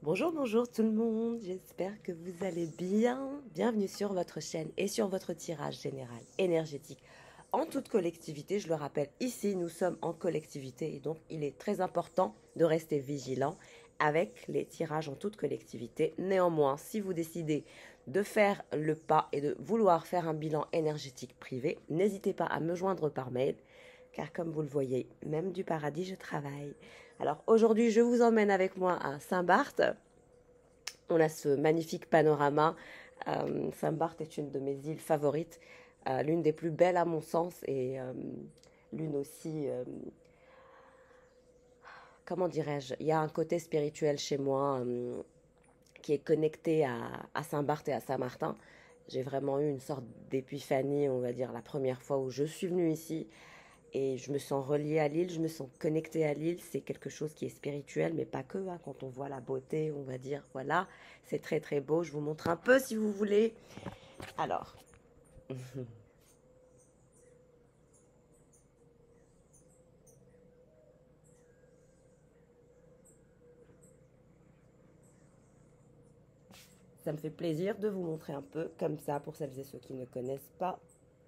Bonjour, bonjour tout le monde, j'espère que vous allez bien. Bienvenue sur votre chaîne et sur votre tirage général énergétique en toute collectivité. Je le rappelle, ici nous sommes en collectivité et donc il est très important de rester vigilant avec les tirages en toute collectivité. Néanmoins, si vous décidez de faire le pas et de vouloir faire un bilan énergétique privé, n'hésitez pas à me joindre par mail car comme vous le voyez, même du paradis, je travaille. Alors aujourd'hui, je vous emmène avec moi à Saint-Barth. On a ce magnifique panorama. Saint-Barth est une de mes îles favorites, l'une des plus belles à mon sens et l'une aussi, comment dirais-je, il y a un côté spirituel chez moi qui est connecté à Saint-Barth et à Saint-Martin. J'ai vraiment eu une sorte d'épiphanie, on va dire, la première fois où je suis venue ici. Et je me sens reliée à l'île, je me sens connectée à l'île. C'est quelque chose qui est spirituel, mais pas que. Hein. Quand on voit la beauté, on va dire, voilà, c'est très très beau. Je vous montre un peu si vous voulez. Alors, ça me fait plaisir de vous montrer un peu comme ça pour celles et ceux qui ne connaissent pas.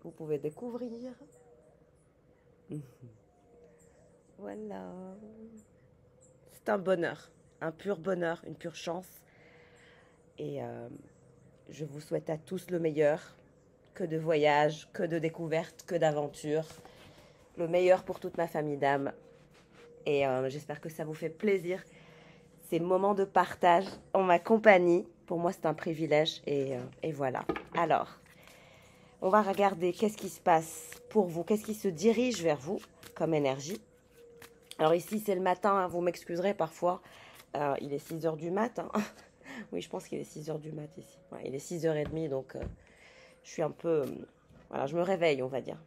Vous pouvez découvrir. Voilà. C'est un bonheur, un pur bonheur, une pure chance. Et je vous souhaite à tous le meilleur, que de voyages, que de découvertes, que d'aventures. Le meilleur pour toute ma famille d'âmes. Et j'espère que ça vous fait plaisir. Ces moments de partage en ma compagnie, pour moi c'est un privilège. Et voilà. Alors, on va regarder qu'est-ce qui se passe pour vous, qu'est-ce qui se dirige vers vous comme énergie. Alors ici c'est le matin, hein, vous m'excuserez parfois. Il est 6 heures du matin. Oui, je pense qu'il est 6 heures du mat ici. Ouais, il est 6h30, donc je suis un peu... voilà, je me réveille, on va dire.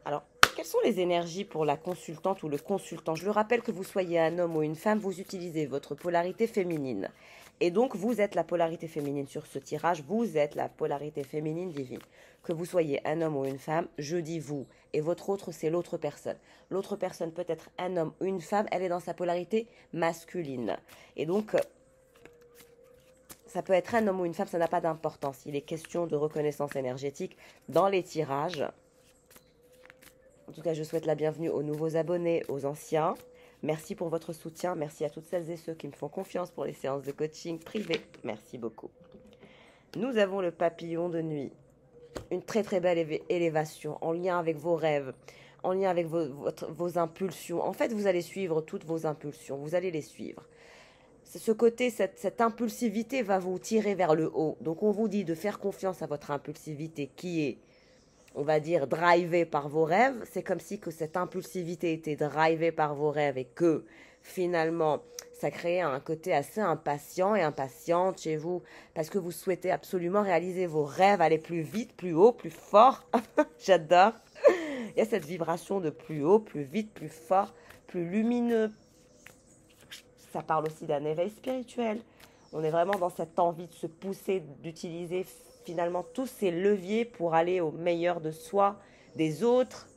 Alors, quelles sont les énergies pour la consultante ou le consultant? Je le rappelle que vous soyez un homme ou une femme, vous utilisez votre polarité féminine. Et donc, vous êtes la polarité féminine sur ce tirage, vous êtes la polarité féminine divine. Que vous soyez un homme ou une femme, je dis vous. Et votre autre, c'est l'autre personne. L'autre personne peut être un homme ou une femme, elle est dans sa polarité masculine. Et donc, ça peut être un homme ou une femme, ça n'a pas d'importance. Il est question de reconnaissance énergétique dans les tirages. En tout cas, je souhaite la bienvenue aux nouveaux abonnés, aux anciens. Merci pour votre soutien. Merci à toutes celles et ceux qui me font confiance pour les séances de coaching privées. Merci beaucoup. Nous avons le papillon de nuit. Une très très belle élévation en lien avec vos rêves, en lien avec vos impulsions. En fait, vous allez suivre toutes vos impulsions. Vous allez les suivre. Ce côté, cette impulsivité va vous tirer vers le haut. Donc on vous dit de faire confiance à votre impulsivité qui est, on va dire, drivée par vos rêves. C'est comme si que cette impulsivité était drivée par vos rêves et que finalement ça crée un côté assez impatient et impatiente chez vous parce que vous souhaitez absolument réaliser vos rêves, aller plus vite, plus haut, plus fort. J'adore. Il y a cette vibration de plus haut, plus vite, plus fort, plus lumineux. Ça parle aussi d'un éveil spirituel. On est vraiment dans cette envie de se pousser, d'utiliser finalement tous ces leviers pour aller au meilleur de soi, des autres.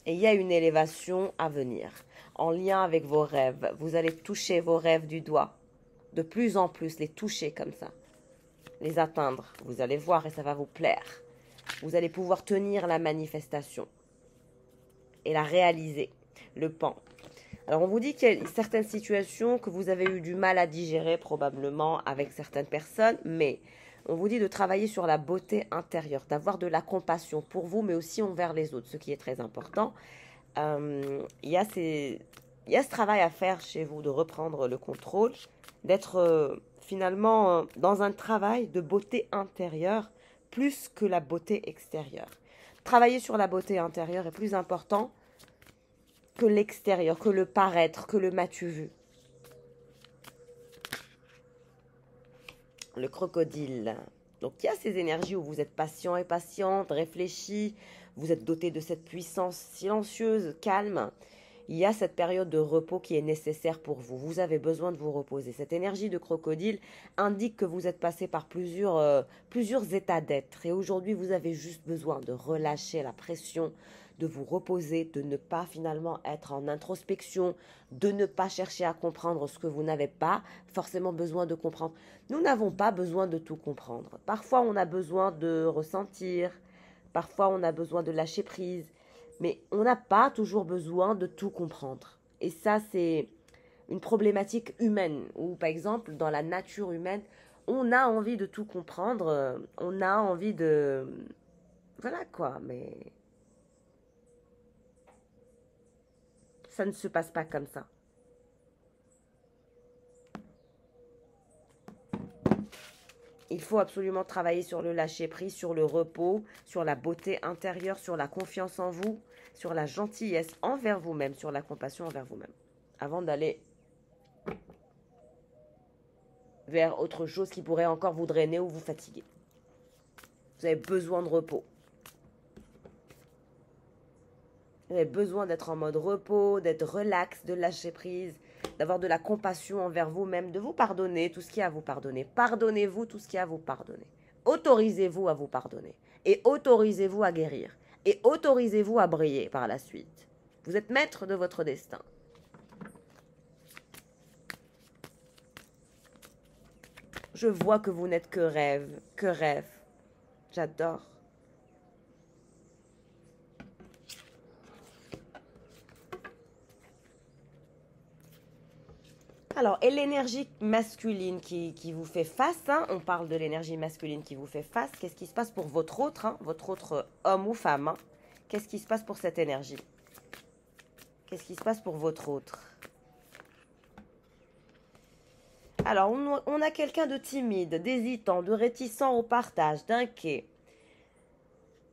Et il y a une élévation à venir, en lien avec vos rêves. Vous allez toucher vos rêves du doigt, de plus en plus, les toucher comme ça, les atteindre. Vous allez voir et ça va vous plaire. Vous allez pouvoir tenir la manifestation et la réaliser, le pan. Alors on vous dit qu'il y a certaines situations que vous avez eu du mal à digérer probablement avec certaines personnes, mais on vous dit de travailler sur la beauté intérieure, d'avoir de la compassion pour vous, mais aussi envers les autres, ce qui est très important. Il y a ce travail à faire chez vous, de reprendre le contrôle, d'être finalement dans un travail de beauté intérieure plus que la beauté extérieure. Travailler sur la beauté intérieure est plus important que l'extérieur, que le paraître, que le m'as-tu vu. Le crocodile. Donc il y a ces énergies où vous êtes patient et patiente, réfléchi, vous êtes doté de cette puissance silencieuse, calme. Il y a cette période de repos qui est nécessaire pour vous. Vous avez besoin de vous reposer. Cette énergie de crocodile indique que vous êtes passé par plusieurs états d'être. Et aujourd'hui, vous avez juste besoin de relâcher la pression, de vous reposer, de ne pas finalement être en introspection, de ne pas chercher à comprendre ce que vous n'avez pas forcément besoin de comprendre. Nous n'avons pas besoin de tout comprendre. Parfois, on a besoin de ressentir, parfois, on a besoin de lâcher prise, mais on n'a pas toujours besoin de tout comprendre. Et ça, c'est une problématique humaine, ou par exemple, dans la nature humaine, on a envie de tout comprendre, on a envie de... Voilà quoi, mais ça ne se passe pas comme ça. Il faut absolument travailler sur le lâcher-prise, sur le repos, sur la beauté intérieure, sur la confiance en vous, sur la gentillesse envers vous-même, sur la compassion envers vous-même, avant d'aller vers autre chose qui pourrait encore vous drainer ou vous fatiguer. Vous avez besoin de repos. Vous avez besoin d'être en mode repos, d'être relax, de lâcher prise, d'avoir de la compassion envers vous-même, de vous pardonner tout ce qu'il y a à vous pardonner. Pardonnez-vous tout ce qu'il y a à vous pardonner. Autorisez-vous à vous pardonner. Et autorisez-vous à guérir. Et autorisez-vous à briller par la suite. Vous êtes maître de votre destin. Je vois que vous n'êtes que rêve, que rêve. J'adore. Alors, et l'énergie masculine qui vous fait face, hein, on parle de l'énergie masculine qui vous fait face, qu'est-ce qui se passe pour votre autre homme ou femme, hein? Qu'est-ce qui se passe pour cette énergie? Qu'est-ce qui se passe pour votre autre? Alors, on a quelqu'un de timide, d'hésitant, de réticent au partage, d'inquiet.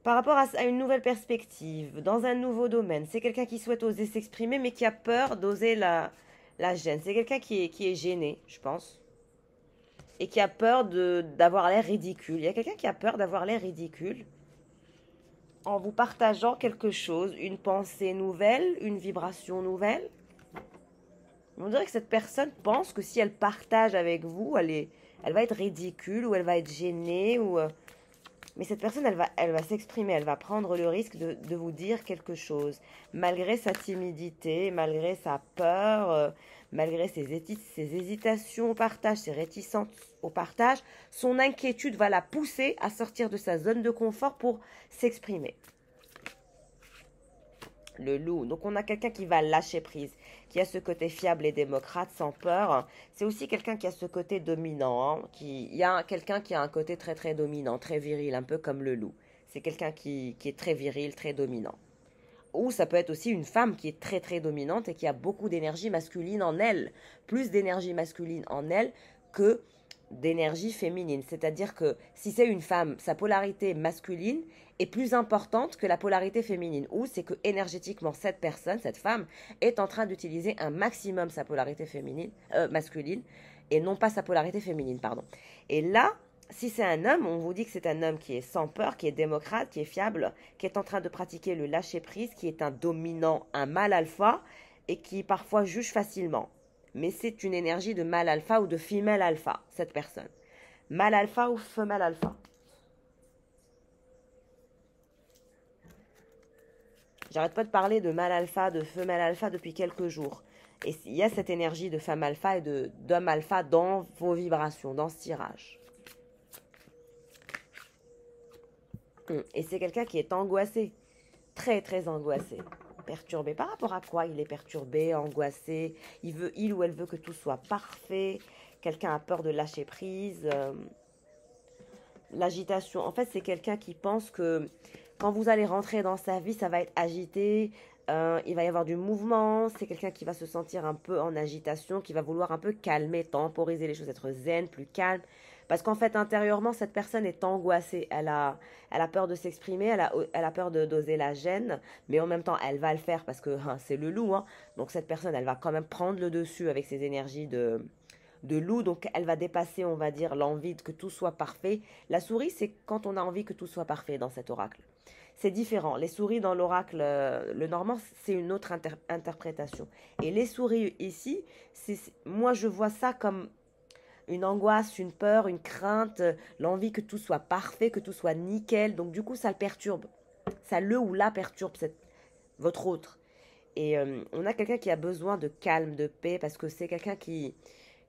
Par rapport à une nouvelle perspective, dans un nouveau domaine, c'est quelqu'un qui souhaite oser s'exprimer, mais qui a peur d'oser la gêne. C'est quelqu'un qui est gêné, je pense, et qui a peur d'avoir l'air ridicule. Il y a quelqu'un qui a peur d'avoir l'air ridicule en vous partageant quelque chose, une pensée nouvelle, une vibration nouvelle. On dirait que cette personne pense que si elle partage avec vous, elle va être ridicule ou elle va être gênée. Mais cette personne, elle va s'exprimer, elle va prendre le risque de vous dire quelque chose. Malgré sa timidité, malgré sa peur, malgré ses hésitations au partage, ses réticences au partage, son inquiétude va la pousser à sortir de sa zone de confort pour s'exprimer. Le loup. Donc on a quelqu'un qui va lâcher prise, qui a ce côté fiable et démocrate, sans peur. C'est aussi quelqu'un qui a ce côté dominant. Hein, il y a quelqu'un qui a un côté très très dominant, très viril, un peu comme le loup. C'est quelqu'un qui est très viril, très dominant. Ou ça peut être aussi une femme qui est très très dominante et qui a beaucoup d'énergie masculine en elle. Plus d'énergie masculine en elle que d'énergie féminine. C'est-à-dire que si c'est une femme, sa polarité masculine est plus importante que la polarité féminine. Ou c'est que énergétiquement, cette personne, cette femme, est en train d'utiliser un maximum sa polarité masculine et non pas sa polarité féminine, pardon. Et là, si c'est un homme, on vous dit que c'est un homme qui est sans peur, qui est démocrate, qui est fiable, qui est en train de pratiquer le lâcher-prise, qui est un dominant, un mâle alpha et qui parfois juge facilement. Mais c'est une énergie de mâle alpha ou de femelle alpha, cette personne. Mâle alpha ou femelle alpha. J'arrête pas de parler de mâle alpha, de femelle alpha depuis quelques jours. Et il y a cette énergie de femme alpha et d'homme alpha dans vos vibrations, dans ce tirage. Et c'est quelqu'un qui est angoissé, très très angoissé, perturbé. Par rapport à quoi il est perturbé, angoissé? Il ou elle veut que tout soit parfait. Quelqu'un a peur de lâcher prise. L'agitation, en fait, c'est quelqu'un qui pense que quand vous allez rentrer dans sa vie, ça va être agité. Il va y avoir du mouvement. C'est quelqu'un qui va se sentir un peu en agitation, qui va vouloir un peu calmer, temporiser les choses, être zen, plus calme. Parce qu'en fait, intérieurement, cette personne est angoissée. Elle a peur de s'exprimer, elle a peur d'oser la gêne, mais en même temps, elle va le faire parce que c'est le loup. Hein. Donc cette personne, elle va quand même prendre le dessus avec ses énergies de loup. Donc elle va dépasser, on va dire, l'envie que tout soit parfait. La souris, c'est quand on a envie que tout soit parfait dans cet oracle. C'est différent. Les souris dans l'oracle, le normand, c'est une autre interprétation. Et les souris ici, moi je vois ça comme une angoisse, une peur, une crainte, l'envie que tout soit parfait, que tout soit nickel. Donc du coup, ça le perturbe. Ça le ou la perturbe, votre autre. Et on a quelqu'un qui a besoin de calme, de paix, parce que c'est quelqu'un qui...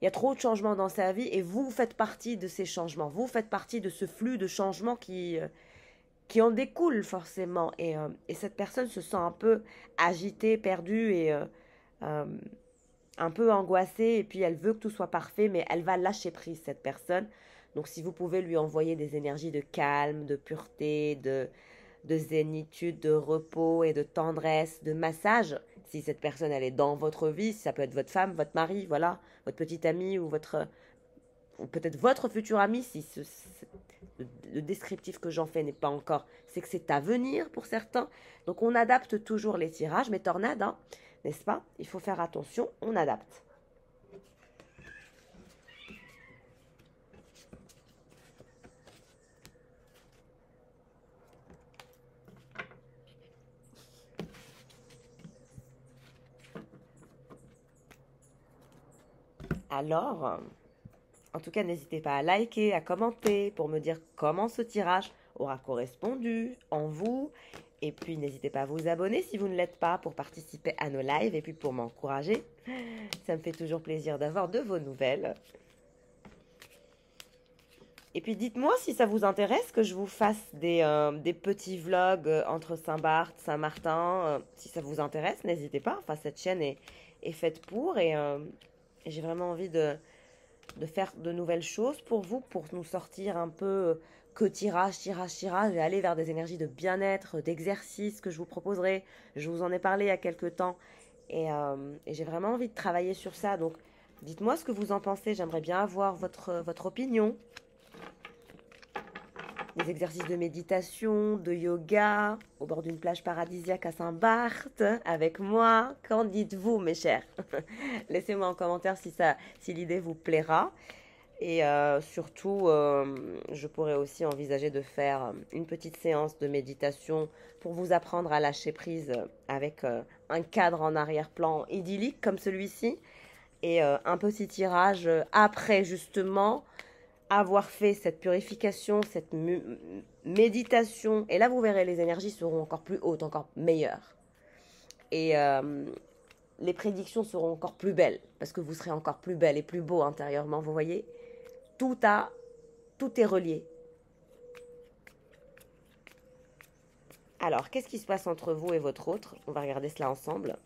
Il y a trop de changements dans sa vie et vous faites partie de ces changements. Vous faites partie de ce flux de changements qui en découle forcément. Et cette personne se sent un peu agitée, perdue et euh, un peu angoissée. Et puis elle veut que tout soit parfait, mais elle va lâcher prise, cette personne. Donc si vous pouvez lui envoyer des énergies de calme, de pureté, de zénitude, de repos et de tendresse, de massage, si cette personne elle est dans votre vie, ça peut être votre femme, votre mari, voilà, votre petite amie ou ou peut-être votre futur ami, si le descriptif que j'en fais n'est pas encore, c'est que c'est à venir pour certains. Donc on adapte toujours les tirages, mais tornade, hein, n'est-ce pas? Il faut faire attention, on adapte. Alors, en tout cas, n'hésitez pas à liker, à commenter pour me dire comment ce tirage aura correspondu en vous. Et puis, n'hésitez pas à vous abonner si vous ne l'êtes pas pour participer à nos lives et puis pour m'encourager. Ça me fait toujours plaisir d'avoir de vos nouvelles. Et puis, dites-moi si ça vous intéresse que je vous fasse des petits vlogs entre Saint-Barth, Saint-Martin. Si ça vous intéresse, n'hésitez pas. Enfin, cette chaîne est faite pour et j'ai vraiment envie de faire de nouvelles choses pour vous, pour nous sortir un peu que tirage, tirage, tirage et aller vers des énergies de bien-être, d'exercice que je vous proposerai. Je vous en ai parlé il y a quelques temps et j'ai vraiment envie de travailler sur ça. Donc, dites-moi ce que vous en pensez. J'aimerais bien avoir votre opinion. Des exercices de méditation, de yoga, au bord d'une plage paradisiaque à Saint-Barth, avec moi. Qu'en dites-vous, mes chers? Laissez-moi en commentaire si l'idée vous plaira. Et surtout, je pourrais aussi envisager de faire une petite séance de méditation pour vous apprendre à lâcher prise avec un cadre en arrière-plan idyllique comme celui-ci. Et un petit tirage après, justement, avoir fait cette purification, cette méditation. Et là, vous verrez, les énergies seront encore plus hautes, encore meilleures. Et les prédictions seront encore plus belles, parce que vous serez encore plus belle et plus beau intérieurement, vous voyez. Tout est relié. Alors, qu'est-ce qui se passe entre vous et votre autre? On va regarder cela ensemble,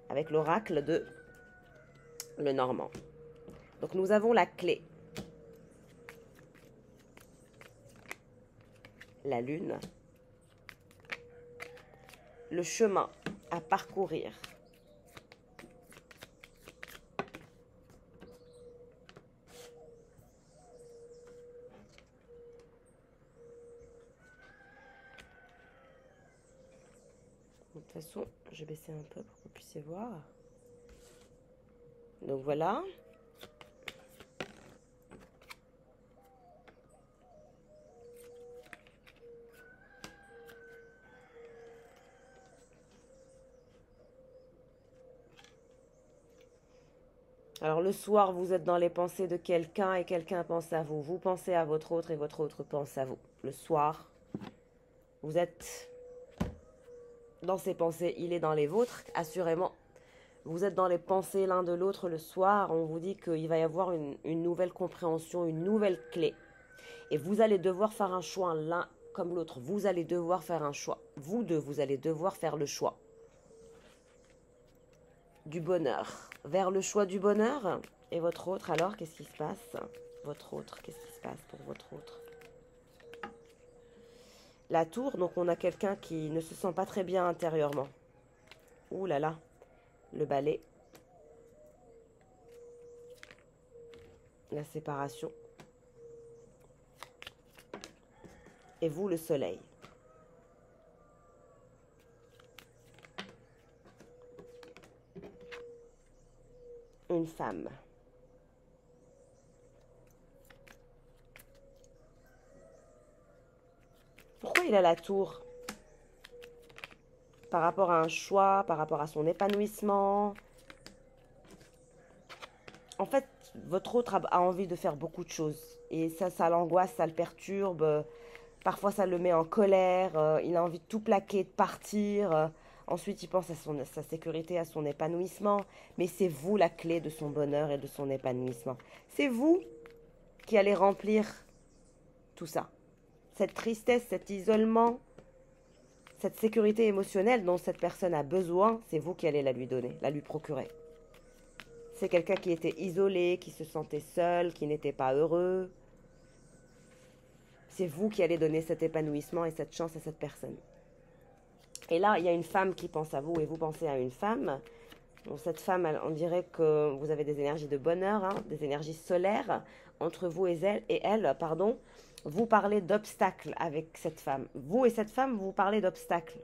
avec l'oracle de Lenormand. Donc, nous avons la clé. La lune, le chemin à parcourir, de toute façon, je vais baisser un peu pour que vous puissiez voir. Donc voilà. Alors le soir, vous êtes dans les pensées de quelqu'un et quelqu'un pense à vous. Vous pensez à votre autre et votre autre pense à vous. Le soir, vous êtes dans ses pensées, il est dans les vôtres. Assurément, vous êtes dans les pensées l'un de l'autre le soir. On vous dit qu'il va y avoir une nouvelle compréhension, une nouvelle clé. Et vous allez devoir faire un choix l'un comme l'autre. Vous allez devoir faire un choix. Vous deux, vous allez devoir faire le choix du bonheur, vers le choix du bonheur. Et votre autre, alors, qu'est-ce qui se passe? Votre autre, qu'est-ce qui se passe pour votre autre? La tour, donc on a quelqu'un qui ne se sent pas très bien intérieurement. Ouh là là, le balai. La séparation. Et vous, le soleil. Une femme. Pourquoi il a la tour? Par rapport à un choix, par rapport à son épanouissement. En fait, votre autre a envie de faire beaucoup de choses. Et ça l'angoisse, ça le perturbe. Parfois, ça le met en colère. Il a envie de tout plaquer, de partir. Ensuite, il pense à sa sécurité, à son épanouissement. Mais c'est vous la clé de son bonheur et de son épanouissement. C'est vous qui allez remplir tout ça. Cette tristesse, cet isolement, cette sécurité émotionnelle dont cette personne a besoin, c'est vous qui allez la lui donner, la lui procurer. C'est quelqu'un qui était isolé, qui se sentait seul, qui n'était pas heureux. C'est vous qui allez donner cet épanouissement et cette chance à cette personne. Et là, il y a une femme qui pense à vous et vous pensez à une femme. Bon, cette femme, on dirait que vous avez des énergies de bonheur, hein, des énergies solaires entre vous et elle. Vous parlez d'obstacles avec cette femme. Vous et cette femme, vous parlez d'obstacles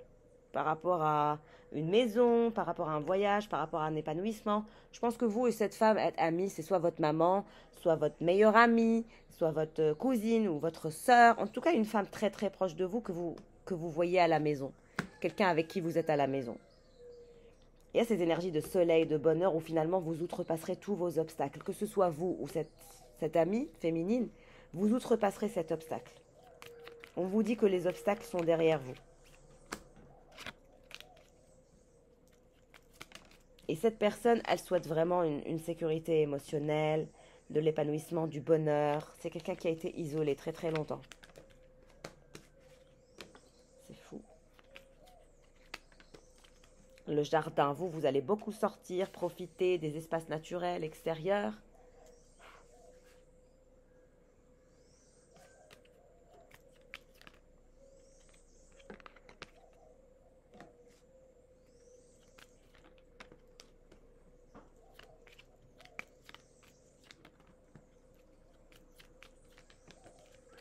par rapport à une maison, par rapport à un voyage, par rapport à un épanouissement. Je pense que vous et cette femme êtes amis, c'est soit votre maman, soit votre meilleure amie, soit votre cousine ou votre sœur. En tout cas, une femme très très proche de vous que vous voyez à la maison. Quelqu'un avec qui vous êtes à la maison. Il y a ces énergies de soleil, de bonheur où finalement vous outrepasserez tous vos obstacles. Que ce soit vous ou cette amie féminine, vous outrepasserez cet obstacle. On vous dit que les obstacles sont derrière vous. Et cette personne, elle souhaite vraiment une sécurité émotionnelle, de l'épanouissement, du bonheur. C'est quelqu'un qui a été isolé très très longtemps. C'est fou. Le jardin, vous allez beaucoup sortir, profiter des espaces naturels, extérieurs.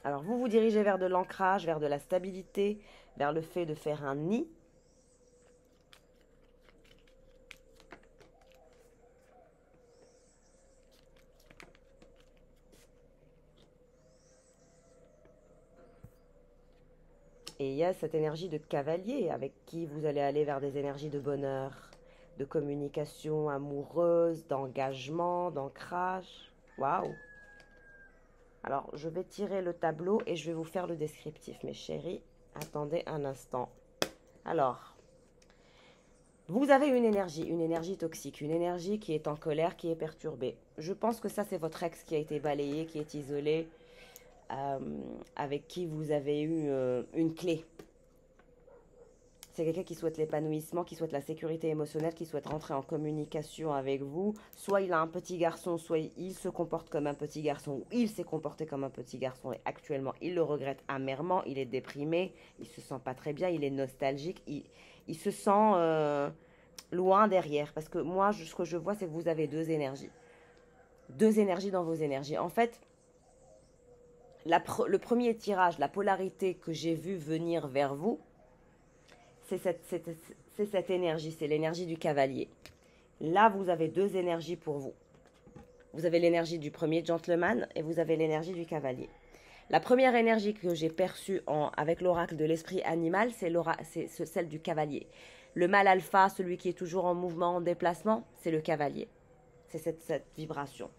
Alors vous vous dirigez vers de l'ancrage, vers de la stabilité, vers le fait de faire un nid. Et il y a cette énergie de cavalier avec qui vous allez aller vers des énergies de bonheur, de communication amoureuse, d'engagement, d'ancrage. Waouh! Alors, je vais tirer le tableau et je vais vous faire le descriptif, mes chéris. Attendez un instant. Alors, vous avez une énergie toxique, une énergie qui est en colère, qui est perturbée. Je pense que ça, c'est votre ex qui a été balayé, qui est isolé, avec qui vous avez eu une clé. C'est quelqu'un qui souhaite l'épanouissement, qui souhaite la sécurité émotionnelle, qui souhaite rentrer en communication avec vous. Soit il a un petit garçon, soit il se comporte comme un petit garçon, ou il s'est comporté comme un petit garçon. Et actuellement, il le regrette amèrement, il est déprimé, il se sent pas très bien, il est nostalgique, il se sent loin derrière. Parce que moi, ce que je vois, c'est que vous avez deux énergies. Deux énergies dans vos énergies. En fait, le premier tirage, la polarité que j'ai vu venir vers vous, c'est cette énergie, c'est l'énergie du cavalier. Là, vous avez deux énergies pour vous. Vous avez l'énergie du premier gentleman et vous avez l'énergie du cavalier. La première énergie que j'ai perçue avec l'oracle de l'esprit animal, c'est celle du cavalier. Le mâle alpha, celui qui est toujours en mouvement, en déplacement, c'est le cavalier. C'est cette vibration.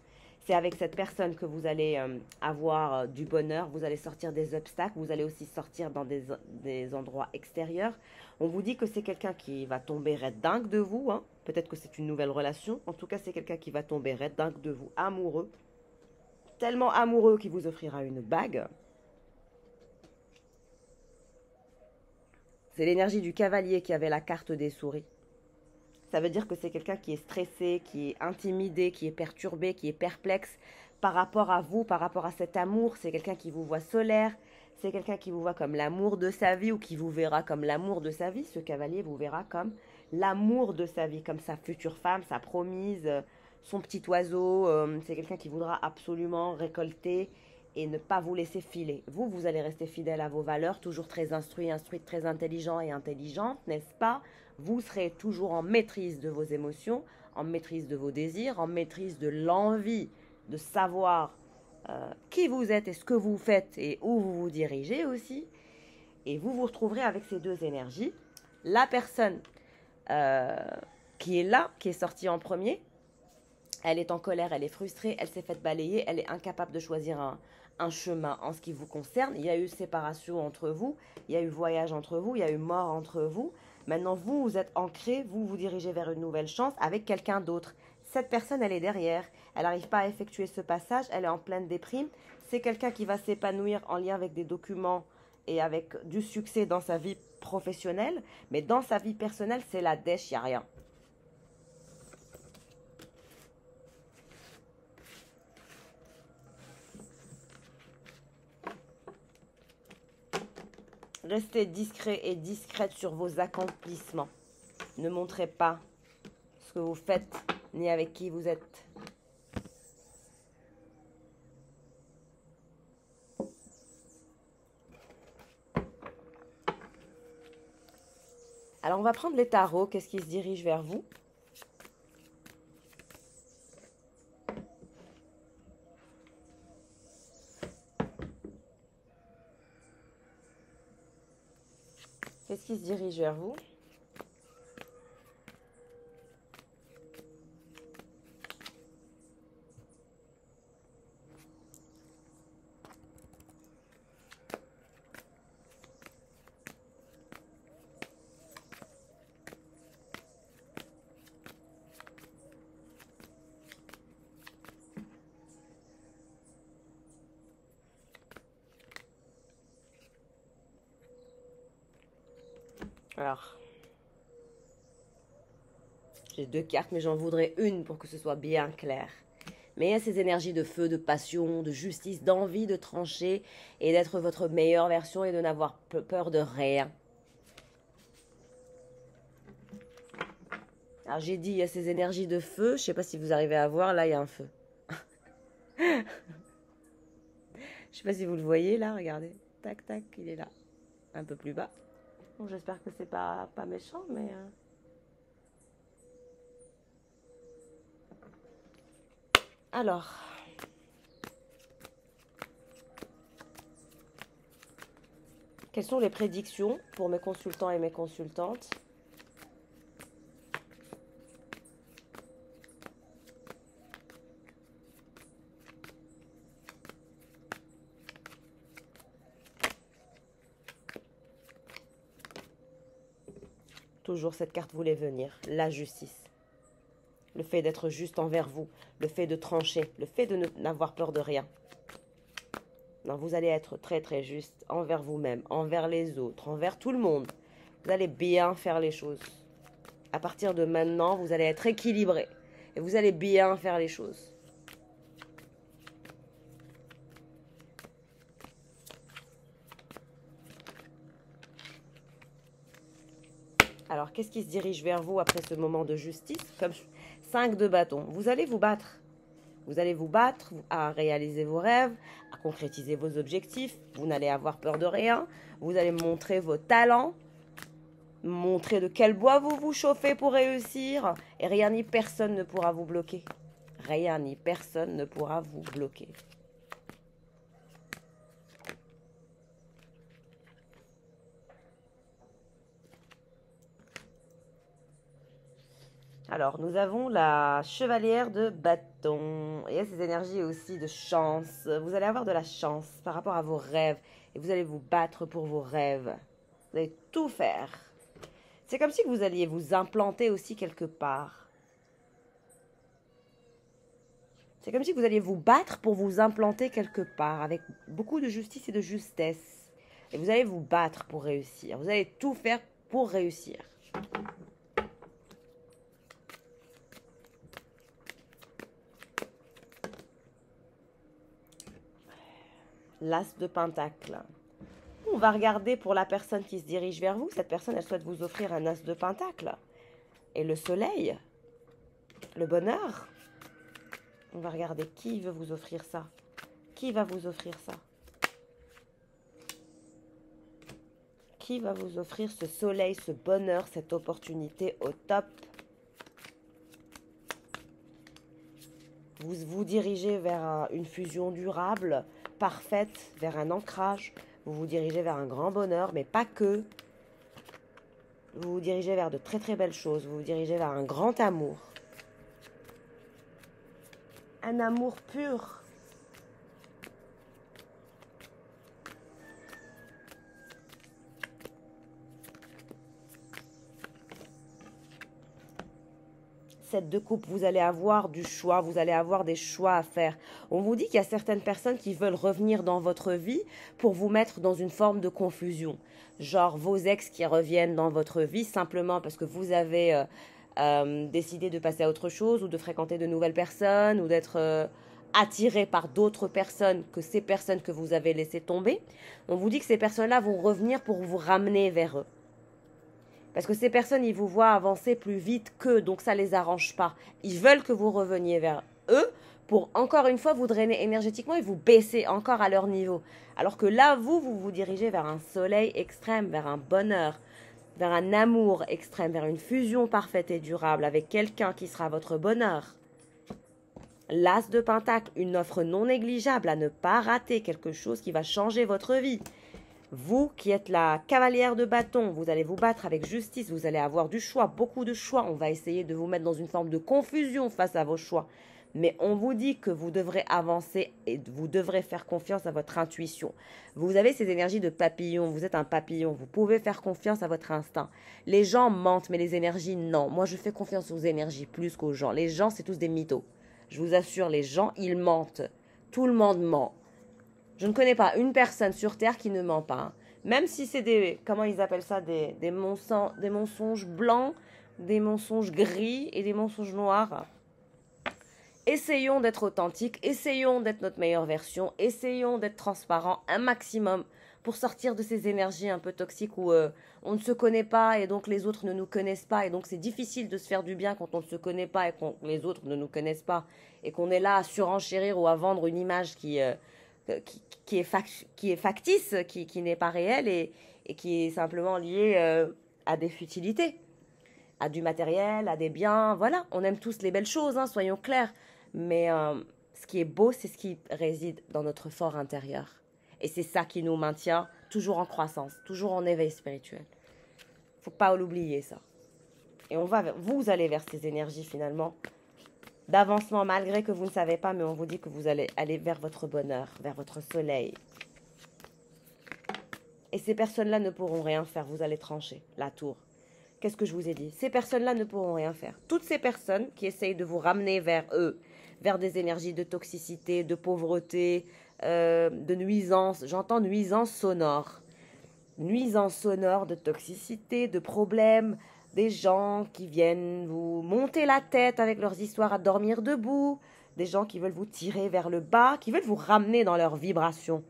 C'est avec cette personne que vous allez avoir du bonheur, vous allez sortir des obstacles, vous allez aussi sortir dans des endroits extérieurs. On vous dit que c'est quelqu'un qui va tomber red dingue de vous, hein. Peut-être que c'est une nouvelle relation. En tout cas, c'est quelqu'un qui va tomber red dingue de vous, amoureux. Tellement amoureux qu'il vous offrira une bague. C'est l'énergie du cavalier qui avait la carte des souris. Ça veut dire que c'est quelqu'un qui est stressé, qui est intimidé, qui est perturbé, qui est perplexe par rapport à vous, par rapport à cet amour. C'est quelqu'un qui vous voit solaire, c'est quelqu'un qui vous voit comme l'amour de sa vie ou qui vous verra comme l'amour de sa vie. Ce cavalier vous verra comme l'amour de sa vie, comme sa future femme, sa promise, son petit oiseau. C'est quelqu'un qui voudra absolument récolter et ne pas vous laisser filer. Vous allez rester fidèle à vos valeurs, toujours très instruite, très intelligent et intelligente, n'est-ce pas? Vous serez toujours en maîtrise de vos émotions, en maîtrise de vos désirs, en maîtrise de l'envie de savoir qui vous êtes et ce que vous faites et où vous vous dirigez aussi. Et vous vous retrouverez avec ces deux énergies. La personne qui est là, qui est sortie en premier, elle est en colère, elle est frustrée, elle s'est faite balayer, elle est incapable de choisir un chemin en ce qui vous concerne. Il y a eu séparation entre vous, il y a eu voyage entre vous, il y a eu mort entre vous. Maintenant, vous, vous êtes ancré, vous vous dirigez vers une nouvelle chance avec quelqu'un d'autre. Cette personne, elle est derrière. Elle n'arrive pas à effectuer ce passage, elle est en pleine déprime. C'est quelqu'un qui va s'épanouir en lien avec des documents et avec du succès dans sa vie professionnelle. Mais dans sa vie personnelle, c'est la dèche, il n'y a rien. Restez discret et discrète sur vos accomplissements. Ne montrez pas ce que vous faites, ni avec qui vous êtes. Alors, on va prendre les tarots. Qu'est-ce qui se dirige vers vous? Qu'est-ce qui se dirige vers vous? Alors, j'ai 2 cartes, mais j'en voudrais une pour que ce soit bien clair. Mais il y a ces énergies de feu, de passion, de justice, d'envie de trancher et d'être votre meilleure version et de n'avoir peur de rien. Alors j'ai dit, il y a ces énergies de feu. Je ne sais pas si vous arrivez à voir, là il y a un feu. Je ne sais pas si vous le voyez là, regardez. Tac, tac, il est là. Un peu plus bas. Bon, j'espère que c'est pas méchant, mais... Alors, quelles sont les prédictions pour mes consultants et mes consultantes? Toujours cette carte voulait venir, la justice. Le fait d'être juste envers vous, le fait de trancher, le fait de n'avoir peur de rien. Non, vous allez être très très juste envers vous-même, envers les autres, envers tout le monde. Vous allez bien faire les choses. À partir de maintenant, vous allez être équilibré et vous allez bien faire les choses. Alors, qu'est-ce qui se dirige vers vous après ce moment de justice? Comme 5 de bâton. Vous allez vous battre. Vous allez vous battre à réaliser vos rêves, à concrétiser vos objectifs. Vous n'allez avoir peur de rien. Vous allez montrer vos talents, montrer de quel bois vous vous chauffez pour réussir. Et rien ni personne ne pourra vous bloquer. Rien ni personne ne pourra vous bloquer. Alors, nous avons la chevalière de bâton. Et il y a ces énergies aussi de chance. Vous allez avoir de la chance par rapport à vos rêves. Et vous allez vous battre pour vos rêves. Vous allez tout faire. C'est comme si vous alliez vous implanter aussi quelque part. C'est comme si vous alliez vous battre pour vous implanter quelque part. Avec beaucoup de justice et de justesse. Et vous allez vous battre pour réussir. Vous allez tout faire pour réussir. L'as de pentacle. On va regarder pour la personne qui se dirige vers vous. Cette personne, elle souhaite vous offrir un as de pentacle. Et le soleil, le bonheur. On va regarder qui veut vous offrir ça. Qui va vous offrir ça? Qui va vous offrir ce soleil, ce bonheur, cette opportunité au top? Vous vous dirigez vers une fusion durable, parfaite, vers un ancrage. Vous vous dirigez vers un grand bonheur, mais pas que. Vous vous dirigez vers de très très belles choses. Vous vous dirigez vers un grand amour. Un amour pur. 7 de coupe, vous allez avoir du choix, vous allez avoir des choix à faire. On vous dit qu'il y a certaines personnes qui veulent revenir dans votre vie pour vous mettre dans une forme de confusion. Genre vos ex qui reviennent dans votre vie simplement parce que vous avez décidé de passer à autre chose ou de fréquenter de nouvelles personnes ou d'être attiré par d'autres personnes que ces personnes que vous avez laissées tomber. On vous dit que ces personnes-là vont revenir pour vous ramener vers eux. Parce que ces personnes, ils vous voient avancer plus vite qu'eux, donc ça ne les arrange pas. Ils veulent que vous reveniez vers eux pour, encore une fois, vous drainer énergétiquement et vous baisser encore à leur niveau. Alors que là, vous vous dirigez vers un soleil extrême, vers un bonheur, vers un amour extrême, vers une fusion parfaite et durable avec quelqu'un qui sera votre bonheur. L'As de Pentacle, une offre non négligeable à ne pas rater, quelque chose qui va changer votre vie. Vous qui êtes la cavalière de bâton, vous allez vous battre avec justice, vous allez avoir du choix, beaucoup de choix. On va essayer de vous mettre dans une forme de confusion face à vos choix. Mais on vous dit que vous devrez avancer et vous devrez faire confiance à votre intuition. Vous avez ces énergies de papillon, vous êtes un papillon, vous pouvez faire confiance à votre instinct. Les gens mentent, mais les énergies, non. Moi, je fais confiance aux énergies plus qu'aux gens. Les gens, c'est tous des mythos. Je vous assure, les gens, ils mentent. Tout le monde ment. Je ne connais pas une personne sur Terre qui ne ment pas. Hein. Même si c'est des, comment ils appellent ça, des mensonges blancs, des mensonges gris et des mensonges noirs. Essayons d'être authentiques, essayons d'être notre meilleure version, essayons d'être transparents un maximum pour sortir de ces énergies un peu toxiques où on ne se connaît pas et donc les autres ne nous connaissent pas et donc c'est difficile de se faire du bien quand on ne se connaît pas et que les autres ne nous connaissent pas et qu'on est là à surenchérir ou à vendre une image qui est factice, qui n'est pas réelle et qui est simplement liée à des futilités, à du matériel, à des biens. Voilà, on aime tous les belles choses, hein, soyons clairs. Mais ce qui est beau, c'est ce qui réside dans notre fort intérieur. Et c'est ça qui nous maintient toujours en croissance, toujours en éveil spirituel. Faut pas l'oublier, ça. Et vous allez vers ces énergies finalement d'avancement malgré que vous ne savez pas, mais on vous dit que vous allez aller vers votre bonheur, vers votre soleil. Et ces personnes-là ne pourront rien faire, vous allez trancher la tour. Qu'est-ce que je vous ai dit? Ces personnes-là ne pourront rien faire. Toutes ces personnes qui essayent de vous ramener vers eux, vers des énergies de toxicité, de pauvreté, de nuisance, j'entends nuisance sonore. Nuisance sonore de toxicité, de problèmes, des gens qui viennent vous monter la tête avec leurs histoires à dormir debout, des gens qui veulent vous tirer vers le bas, qui veulent vous ramener dans leur vibration.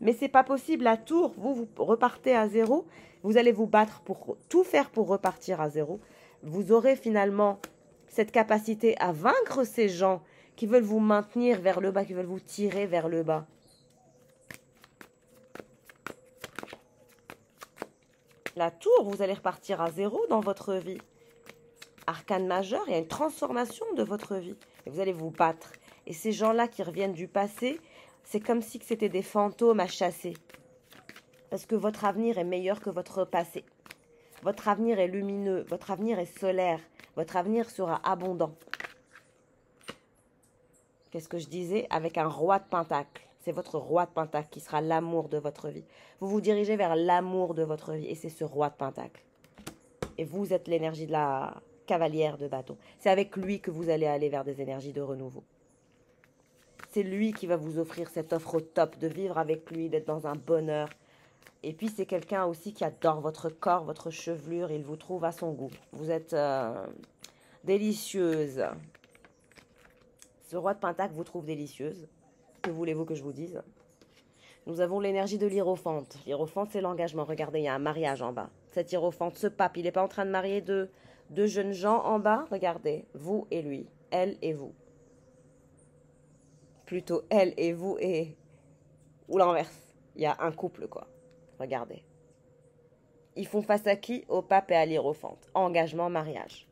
Mais c'est pas possible, la tour, vous repartez à zéro, vous allez vous battre pour tout faire pour repartir à zéro. Vous aurez finalement cette capacité à vaincre ces gens qui veulent vous maintenir vers le bas, qui veulent vous tirer vers le bas. La tour, vous allez repartir à zéro dans votre vie. Arcane majeur, il y a une transformation de votre vie. Et vous allez vous battre. Et ces gens-là qui reviennent du passé, c'est comme si c'était des fantômes à chasser. Parce que votre avenir est meilleur que votre passé. Votre avenir est lumineux, votre avenir est solaire, votre avenir sera abondant. Qu'est-ce que je disais? Avec un roi de pentacle. C'est votre roi de pentacle qui sera l'amour de votre vie. Vous vous dirigez vers l'amour de votre vie et c'est ce roi de pentacle. Et vous êtes l'énergie de la cavalière de bâton. C'est avec lui que vous allez aller vers des énergies de renouveau. C'est lui qui va vous offrir cette offre au top, de vivre avec lui, d'être dans un bonheur. Et puis c'est quelqu'un aussi qui adore votre corps, votre chevelure, il vous trouve à son goût. Vous êtes délicieuse. Ce roi de pentacle vous trouve délicieuse. Que voulez-vous que je vous dise? Nous avons l'énergie de l'hiérophante. L'hiérophante, c'est l'engagement. Regardez, il y a un mariage en bas. Cette hiérophante, ce pape, il n'est pas en train de marier deux jeunes gens en bas. Regardez, vous et lui, elle et vous. Plutôt elle et vous et... Ou l'inverse. Il y a un couple, quoi. Regardez. Ils font face à qui? Au pape et à l'hiérophante. Engagement, mariage.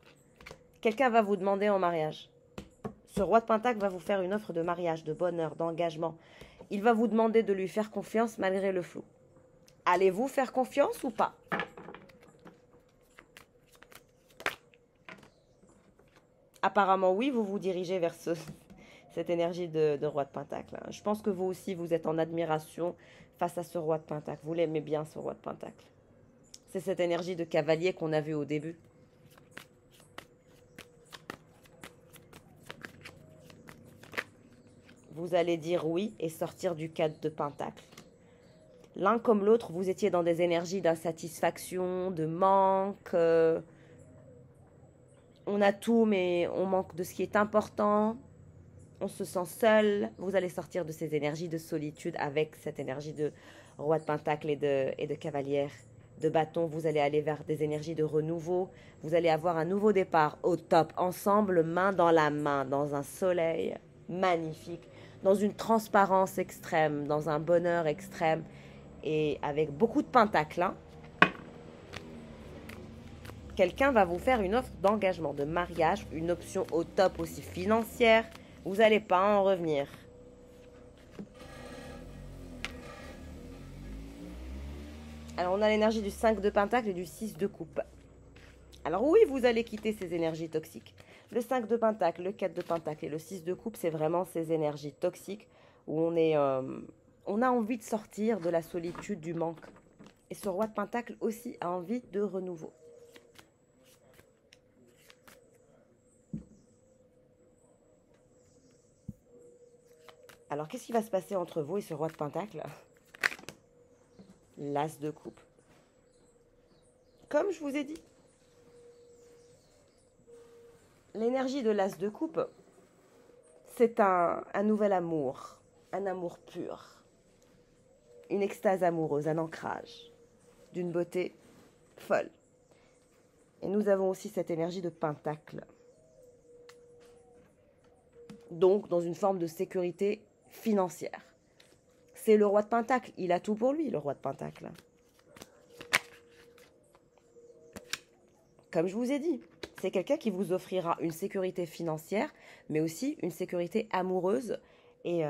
Quelqu'un va vous demander en mariage. Ce roi de pentacle va vous faire une offre de mariage, de bonheur, d'engagement. Il va vous demander de lui faire confiance malgré le flou. Allez-vous faire confiance ou pas? Apparemment oui, vous vous dirigez vers cette énergie de roi de pentacle. Je pense que vous aussi, vous êtes en admiration face à ce roi de pentacle. Vous l'aimez bien, ce roi de pentacle. C'est cette énergie de cavalier qu'on a vue au début. vous allez dire oui et sortir du 4 de Pentacle. L'un comme l'autre, vous étiez dans des énergies d'insatisfaction, de manque. On a tout, mais on manque de ce qui est important. On se sent seul. Vous allez sortir de ces énergies de solitude avec cette énergie de roi de Pentacle et de cavalière de bâton. Vous allez aller vers des énergies de renouveau. Vous allez avoir un nouveau départ au top, ensemble, main dans la main, dans un soleil magnifique, dans une transparence extrême, dans un bonheur extrême et avec beaucoup de pentacles. Hein. Quelqu'un va vous faire une offre d'engagement, de mariage, une option au top aussi financière. Vous n'allez pas en revenir. Alors, on a l'énergie du 5 de Pentacle et du 6 de Coupe. Alors oui, vous allez quitter ces énergies toxiques. Le 5 de Pentacle, le 4 de Pentacle et le 6 de Coupe, c'est vraiment ces énergies toxiques où on a envie de sortir de la solitude, du manque. Et ce roi de Pentacle aussi a envie de renouveau. Alors, qu'est-ce qui va se passer entre vous et ce roi de Pentacle? L'As de Coupe. Comme je vous ai dit, l'énergie de l'As de Coupe, c'est un nouvel amour, un amour pur, une extase amoureuse, un ancrage, d'une beauté folle. Et nous avons aussi cette énergie de Pentacle. Donc, dans une forme de sécurité financière. C'est le roi de Pentacle. Il a tout pour lui, le roi de Pentacle. Comme je vous ai dit, c'est quelqu'un qui vous offrira une sécurité financière, mais aussi une sécurité amoureuse et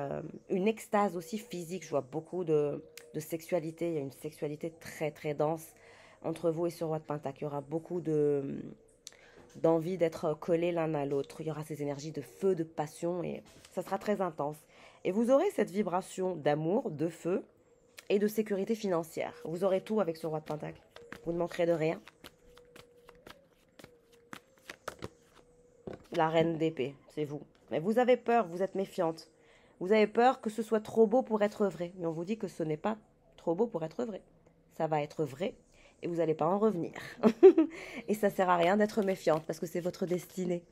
une extase aussi physique. Je vois beaucoup de sexualité. Il y a une sexualité très, très dense entre vous et ce roi de Pentacle. Il y aura beaucoup d'envie d'être collés l'un à l'autre. Il y aura ces énergies de feu, de passion et ça sera très intense. Et vous aurez cette vibration d'amour, de feu et de sécurité financière. Vous aurez tout avec ce roi de Pentacle. Vous ne manquerez de rien. La reine d'épée, c'est vous. Mais vous avez peur, vous êtes méfiante. Vous avez peur que ce soit trop beau pour être vrai. Mais on vous dit que ce n'est pas trop beau pour être vrai. Ça va être vrai et vous n'allez pas en revenir. Et ça ne sert à rien d'être méfiante parce que c'est votre destinée.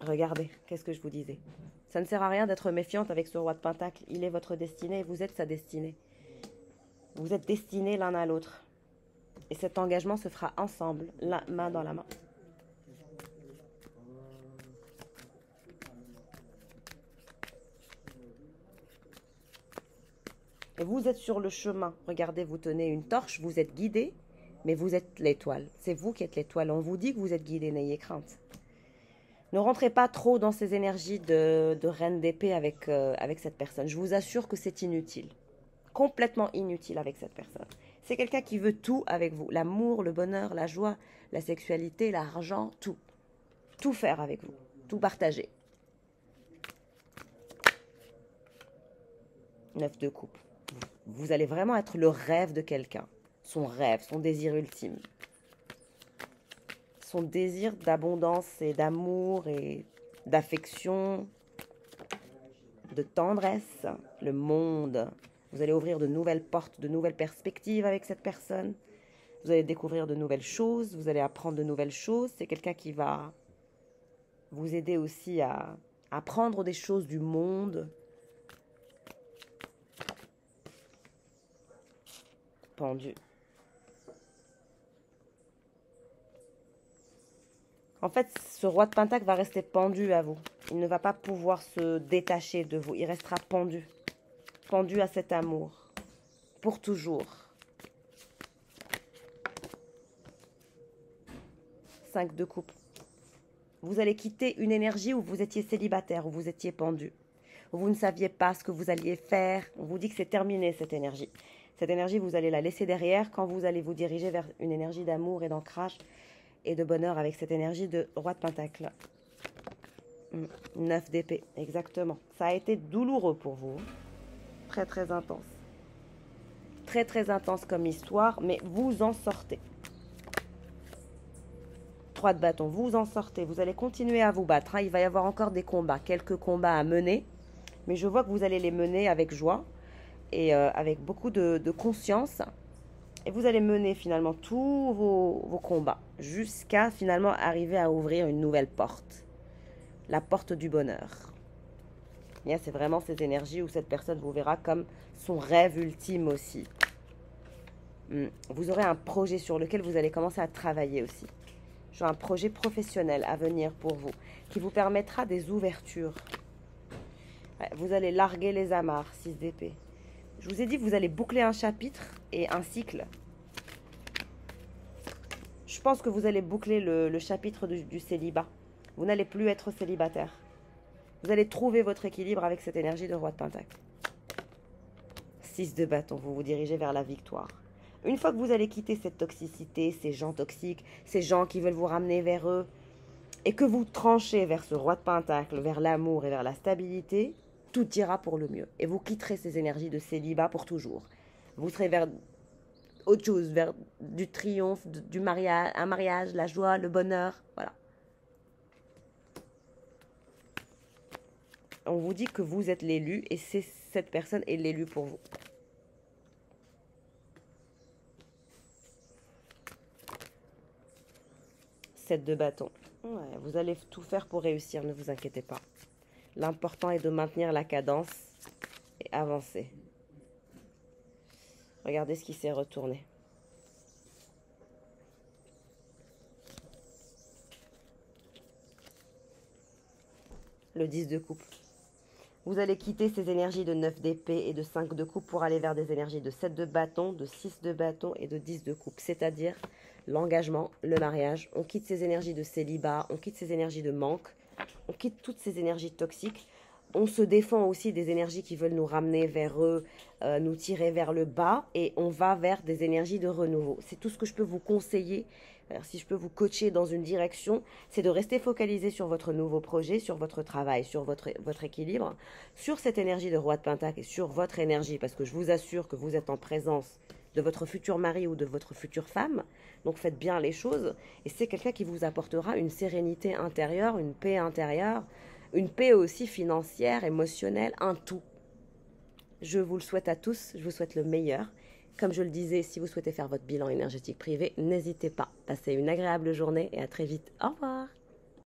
Regardez, qu'est-ce que je vous disais? Ça ne sert à rien d'être méfiante avec ce roi de Pentacle. Il est votre destinée et vous êtes sa destinée. Vous êtes destinés l'un à l'autre. Et cet engagement se fera ensemble, la main dans la main. Et vous êtes sur le chemin. Regardez, vous tenez une torche, vous êtes guidé, mais vous êtes l'étoile. C'est vous qui êtes l'étoile. On vous dit que vous êtes guidé, n'ayez crainte. Ne rentrez pas trop dans ces énergies de reine d'épée avec cette personne. Je vous assure que c'est inutile. Complètement inutile avec cette personne. C'est quelqu'un qui veut tout avec vous. L'amour, le bonheur, la joie, la sexualité, l'argent, tout. Tout faire avec vous. Tout partager. 9 de coupe. Vous allez vraiment être le rêve de quelqu'un. Son rêve, son désir ultime. Son désir d'abondance et d'amour et d'affection, de tendresse, le monde. Vous allez ouvrir de nouvelles portes, de nouvelles perspectives avec cette personne. Vous allez découvrir de nouvelles choses, vous allez apprendre de nouvelles choses. C'est quelqu'un qui va vous aider aussi à apprendre des choses du monde. Pendu. En fait, ce roi de Pentacle va rester pendu à vous. Il ne va pas pouvoir se détacher de vous. Il restera pendu. Pendu à cet amour. Pour toujours. 5 de coupe. Vous allez quitter une énergie où vous étiez célibataire, où vous étiez pendu. Où vous ne saviez pas ce que vous alliez faire. On vous dit que c'est terminé cette énergie. Cette énergie, vous allez la laisser derrière quand vous allez vous diriger vers une énergie d'amour et d'ancrage et de bonheur avec cette énergie de roi de Pentacle. 9 d'épée, exactement. Ça a été douloureux pour vous. Très, très intense. Très, très intense comme histoire, mais vous en sortez. 3 de bâton, vous en sortez, vous allez continuer à vous battre. Hein. Il va y avoir encore des combats, quelques combats à mener. Mais je vois que vous allez les mener avec joie et avec beaucoup de conscience. Et vous allez mener finalement tous vos combats jusqu'à finalement arriver à ouvrir une nouvelle porte. La porte du bonheur. C'est vraiment ces énergies où cette personne vous verra comme son rêve ultime aussi. Vous aurez un projet sur lequel vous allez commencer à travailler aussi. J'ai un projet professionnel à venir pour vous qui vous permettra des ouvertures. Vous allez larguer les amarres, 6 d'épée. Je vous ai dit, vous allez boucler un chapitre et un cycle. Je pense que vous allez boucler le chapitre du célibat. Vous n'allez plus être célibataire. Vous allez trouver votre équilibre avec cette énergie de roi de pentacle. 6 de bâton, vous vous dirigez vers la victoire. Une fois que vous allez quitter cette toxicité, ces gens toxiques, ces gens qui veulent vous ramener vers eux, et que vous tranchez vers ce roi de pentacle, vers l'amour et vers la stabilité, tout ira pour le mieux. Et vous quitterez ces énergies de célibat pour toujours. Vous serez vers autre chose, vers du triomphe, du mariage, un mariage, la joie, le bonheur, voilà. On vous dit que vous êtes l'élu et cette personne est l'élu pour vous. Sept de bâton. Ouais, vous allez tout faire pour réussir, ne vous inquiétez pas. L'important est de maintenir la cadence et avancer. Regardez ce qui s'est retourné. Le 10 de coupe. Vous allez quitter ces énergies de 9 d'épée et de 5 de coupe pour aller vers des énergies de 7 de bâton, de 6 de bâton et de 10 de coupe. C'est-à-dire l'engagement, le mariage. On quitte ces énergies de célibat, on quitte ces énergies de manque, on quitte toutes ces énergies toxiques. On se défend aussi des énergies qui veulent nous ramener vers eux, nous tirer vers le bas et on va vers des énergies de renouveau. C'est tout ce que je peux vous conseiller. Alors, si je peux vous coacher dans une direction, c'est de rester focalisé sur votre nouveau projet, sur votre travail, sur votre équilibre, sur cette énergie de roi de pentacle et sur votre énergie, parce que je vous assure que vous êtes en présence de votre futur mari ou de votre future femme. Donc faites bien les choses et c'est quelqu'un qui vous apportera une sérénité intérieure, une paix intérieure, une paix aussi financière, émotionnelle, un tout. Je vous le souhaite à tous, je vous souhaite le meilleur. Comme je le disais, si vous souhaitez faire votre bilan énergétique privé, n'hésitez pas. Passez une agréable journée et à très vite. Au revoir.